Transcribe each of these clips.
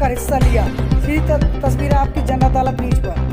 पर हिस्सा लिया। सीधी तस्वीरें आपकी जन अदालत न्यूज पर।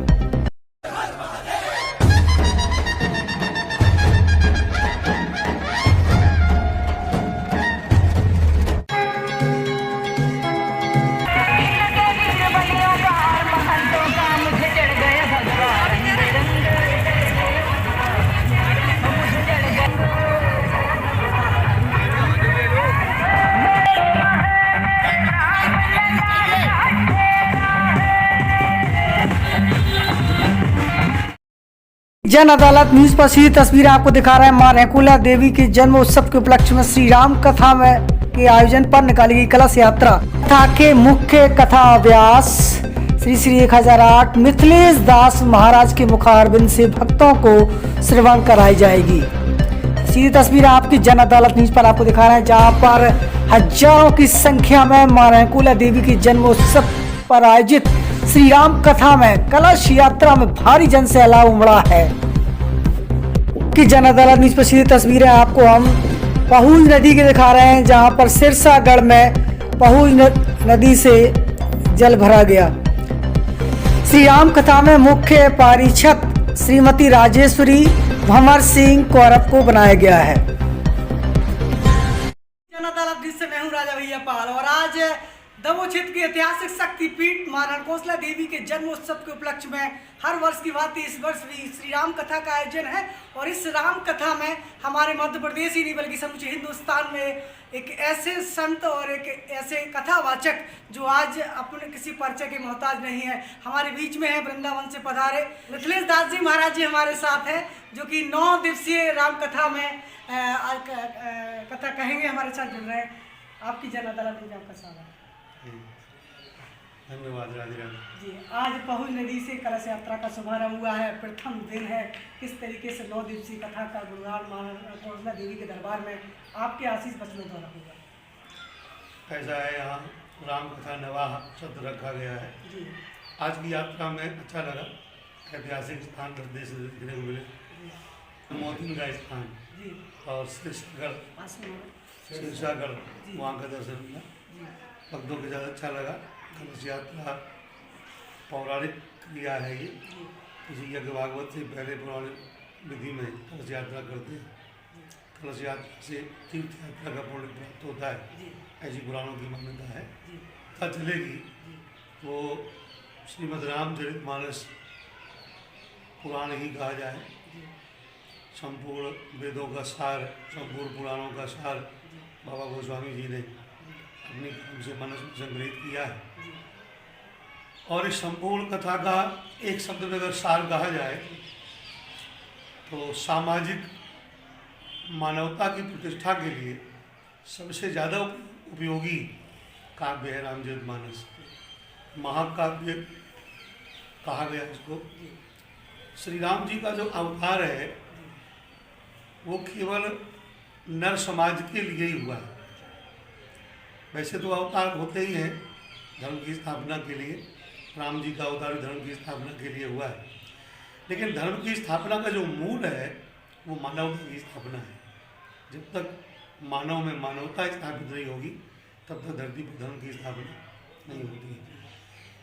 जन अदालत न्यूज पर सीधी तस्वीरें आपको दिखा रहे हैं। मां रैकुला देवी के जन्म उत्सव के उपलक्ष्य में श्री राम कथा में के आयोजन पर निकाली गई कलश यात्रा। कथा के मुख्य कथा व्यास श्री श्री 1008 मिथिलेश दास महाराज के मुखारबिंद से भक्तों को श्रवण कराई जाएगी। सीधी तस्वीरें आपकी जन अदालत न्यूज पर आपको दिखा रहे हैं, जहां पर हजारों की संख्या में मां रैकुला देवी के जन्म उत्सव पर आयोजित श्री राम कथा में कलश यात्रा में भारी जन सैलाब उमड़ा है। कि जन अदालत न्यूज पर सीधी तस्वीरें आपको हम पहुज नदी के दिखा रहे हैं, जहां पर सिरसागढ़ में पहुज नदी से जल भरा गया। श्री राम कथा में मुख्य पारिषद श्रीमती राजेश्वरी भंवर सिंह कौरव को बनाया गया है। जन अदालत न्यूज से मैं हूं राजा भैया पाल और आज दमोह क्षेत्र की ऐतिहासिक शक्तिपीठ मां रणकोसला देवी के जन्म उत्सव के उपलक्ष्य में हर वर्ष की भांति इस वर्ष भी श्री राम कथा का आयोजन है। और इस राम कथा में हमारे मध्य प्रदेश ही नहीं बल्कि समूचे हिंदुस्तान में एक ऐसे संत और एक ऐसे कथावाचक जो आज अपने किसी परिचय के मोहताज नहीं है, हमारे बीच में है। वृंदावन से पधारे मिथिलेश दास जी महाराज जी हमारे साथ है, जो कि 9 दिवसीय राम कथा में कथा कहेंगे, हमारे साथ जुड़ रहे हैं। आपकी जन अदालत में आपका स्वागत। धन्यवाद राधे राधे जी। आज पहुज नदी से कलश यात्रा का शुभारंभ हुआ है, प्रथम दिन है। किस तरीके से 9 दिवसीय कथा का गुणगान मां रणकोसला देवी के दरबार में आपके आशीष बचनों द्वारा होगा? ऐसा है, यहाँ राम कथा नवाह शब्द रखा गया है जी। आज की यात्रा में अच्छा लगा, ऐतिहासिक स्थान देश देखने को मिले, मोहतिन का स्थान जी और सिरसागढ़ वहाँ का दर्शन किया, भक्तों के ज़्यादा अच्छा लगा। कलश यात्रा पौराणिक क्रिया है, ये किसी यज्ञ भागवत से पहले पौराणिक विधि में कलश यात्रा करते हैं। कलश यात्रा से तीर्थ यात्रा का पुण्य प्राप्त होता है, ऐसी पुराणों की मान्यता है। पता चलेगी वो श्रीमद् रामचरितमानस पुराण ही कहा जाए, संपूर्ण वेदों का सार, संपूर्ण पुराणों का सार बाबा गोस्वामी जी ने अपनी कलम से मानस में संग्रहित किया है। और इस संपूर्ण कथा का एक शब्द में अगर सार कहा जाए तो सामाजिक मानवता की प्रतिष्ठा के लिए सबसे ज़्यादा उपयोगी काव्य है रामचरितमानस। महाकाव्य कहा गया इसको। श्री राम जी का जो अवतार है वो केवल नर समाज के लिए ही हुआ है। वैसे तो अवतार होते ही हैं धर्म की स्थापना के लिए, राम जी का अवतार धर्म की स्थापना के लिए हुआ है, लेकिन धर्म की स्थापना का जो मूल है वो मानवता की स्थापना है। जब तक मानव में मानवता स्थापित नहीं होगी तब तक धरती पर धर्म की स्थापना नहीं होती है।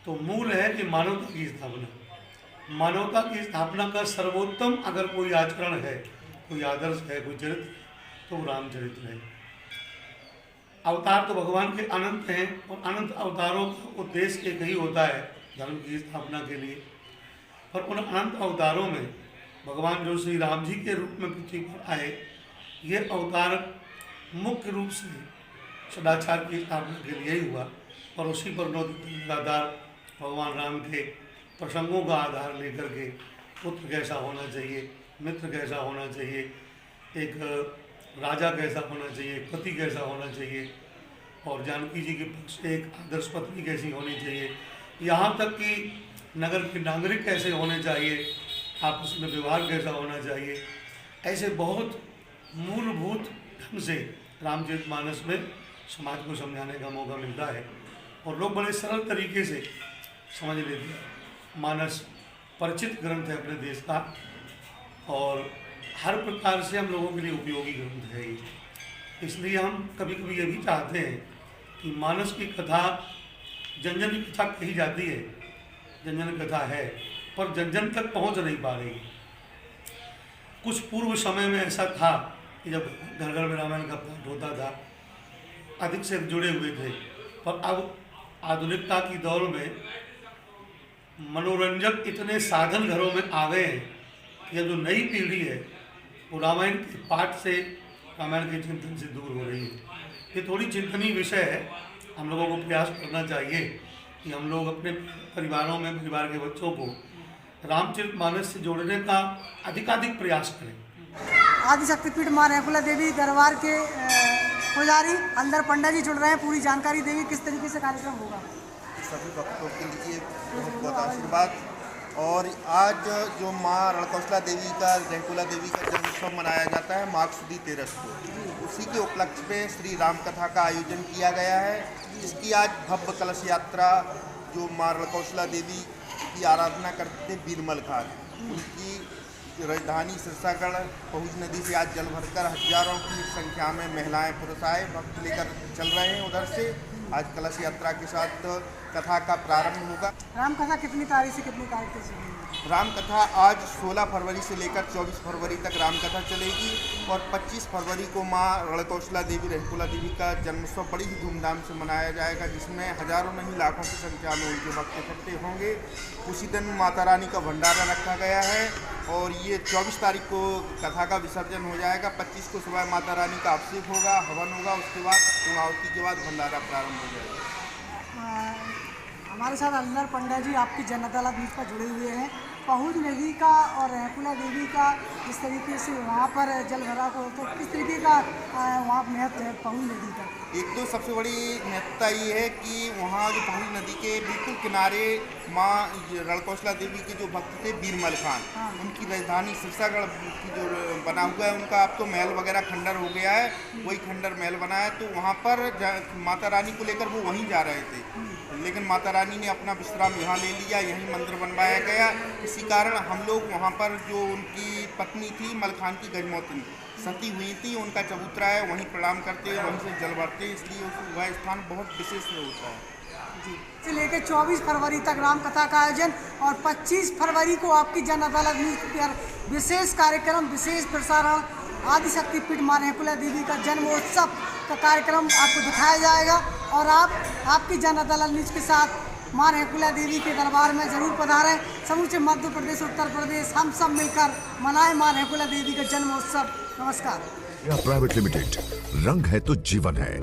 तो मूल है कि मानवता की स्थापना। मानवता की स्थापना का सर्वोत्तम अगर कोई आचरण है, कोई आदर्श है, कोई चरित्र, तो वो रामचरित्र है। अवतार तो भगवान के अनंत हैं और अनंत अवतारों का उद्देश्य एक ही होता है, धर्म की स्थापना के लिए। और उन अनंत अवतारों में भगवान जो श्री राम जी के रूप में पृथ्वी पर आए, ये अवतार मुख्य रूप से सदाचार की स्थापना के लिए ही हुआ। और उसी पर लगातार भगवान राम के प्रसंगों का आधार लेकर के पुत्र कैसा होना चाहिए, मित्र कैसा होना चाहिए, एक राजा कैसा होना चाहिए, पति कैसा होना चाहिए, और जानकी जी के पक्ष से एक आदर्श पत्नी कैसी होनी चाहिए, यहाँ तक कि नगर के नागरिक कैसे होने चाहिए, आपस में व्यवहार कैसा होना चाहिए, ऐसे बहुत मूलभूत ढंग से रामचरितमानस में समाज को समझाने का मौका मिलता है और लोग बड़े सरल तरीके से समझ लेते हैं। मानस परिचित ग्रंथ है अपने देश का और हर प्रकार से हम लोगों के लिए उपयोगी ग्रंथ है ये। इसलिए हम कभी कभी ये भी चाहते हैं कि मानस की कथा जन जन की कथा कही जाती है, जन जन कथा है, पर जन जन तक पहुंच नहीं पा रही। कुछ पूर्व समय में ऐसा था कि जब घर घर में रामायण का पाठ होता था, अधिक से जुड़े हुए थे, पर अब आधुनिकता की दौर में मनोरंजक इतने साधन घरों में आ गए हैं कि अब जो नई पीढ़ी है वो रामायण के पाठ से, रामायण के चिंतन से दूर हो रही है। ये थोड़ी चिंतनीय विषय है। हम लोगों को प्रयास करना चाहिए कि हम लोग अपने परिवारों में, परिवार के बच्चों को रामचरितमानस से जोड़ने का अधिकाधिक प्रयास करें। आदि शक्तिपीठ मां रेकुला देवी दरबार के पुजारी अंदर पंडा जी जुड़ रहे हैं, पूरी जानकारी देंगे किस तरीके से कार्यक्रम होगा। सभी भक्तों के लिए बहुत बहुत आशीर्वाद। और आज जो माँ रणकौशला देवी का, रेकुला देवी का जन्मोत्सव मनाया जाता है माघ सुदी 13 को, उसी के उपलक्ष्य में श्री राम कथा का आयोजन किया गया है। इसकी आज भव्य कलश यात्रा जो माँ रणकौशला देवी की आराधना करते थे बीरमल खान, उनकी राजधानी सिरसागढ़ पहुँच नदी से आज जल भरकर हजारों की संख्या में महिलाएं, पुरुष आए, भक्त लेकर चल रहे हैं उधर से। आज कलश यात्रा के साथ कथा का प्रारंभ होगा। राम कथा कितनी तारीख से कितनी तारीख तक चलेगी? राम कथा आज 16 फरवरी से लेकर 24 फरवरी तक राम कथा चलेगी और 25 फरवरी को माँ रणकौशला देवी, रेकुला देवी का जन्मोत्सव बड़ी ही धूमधाम से मनाया जाएगा, जिसमें हजारों नहीं लाखों की संख्या में उनके भक्त इकट्ठे होंगे। उसी दिन माता रानी का भंडारा रखा गया है और ये 24 तारीख को कथा का विसर्जन हो जाएगा। 25 को सुबह माता रानी का अभिषेक होगा, हवन होगा, उसके बाद पूर्णाहुति के बाद भंडारा प्रारंभ हो जाएगा। हमारे साथ अंदर पंडा जी आपकी जन अदालत न्यूज़ पर जुड़े हुए हैं। पहुज नदी का और रेकुला देवी का जिस तरीके से वहाँ पर जल भरा को, तो किस तरीके का वहाँ महत्व है पहुज नदी का? एक तो सबसे बड़ी महत्वता ये है कि वहाँ जो पहुज नदी के बिल्कुल किनारे माँ रणकौशला देवी के जो भक्त थे बीरमल खान, उनकी राजधानी सिरसागढ़ की जो बना हुआ है, उनका अब तो महल वगैरह खंडर हो गया है, वही खंडर महल बना है। तो वहाँ पर माता रानी को लेकर वो वहीं जा रहे थे, लेकिन माता रानी ने अपना विश्राम यहाँ ले लिया, यहीं मंदिर बनवाया गया। इसी कारण हम लोग वहाँ पर जो उनकी पत्नी थी मलखान की गजमौतनी सती हुई थी, उनका चबूतरा है, वहीं प्रणाम करते हैं, वहीं से जल भरते हैं, इसलिए वह स्थान बहुत विशेष होता है। जी, से लेकर 24 फरवरी तक राम कथा का आयोजन और 25 फरवरी को आपकी जन अदालत न्यूज़ पर विशेष कार्यक्रम, विशेष प्रसारण आदि शक्तिपीठ मां रेकुला देवी का जन्मोत्सव का कार्यक्रम आपको दिखाया जाएगा। और आपकी जन अदालत न्यूज़ के साथ मां रेकुला देवी के दरबार में जरूर पधारें। समूचे मध्य प्रदेश, उत्तर प्रदेश हम सब मिलकर मनाएं मां रेकुला देवी का जन्मोत्सव। नमस्कार। प्राइवेट लिमिटेड, रंग है तो जीवन है।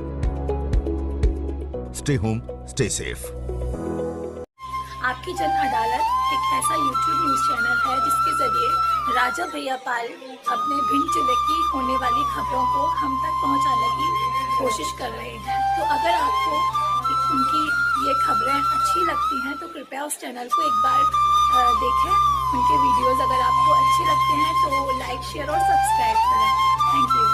Stay home, stay safe. आपकी जन अदालत एक ऐसा यूट्यूब न्यूज़ चैनल है जिसके जरिए राजा भैया पाल अपने भिंड जिले की होने वाली खबरों को हम तक पहुंचाने की कोशिश कर रहे हैं। तो अगर आपको उनकी ये खबरें अच्छी लगती हैं तो कृपया उस चैनल को एक बार देखें। उनके वीडियोस अगर आपको अच्छे लगते हैं तो लाइक, शेयर और सब्सक्राइब करें। Thank you.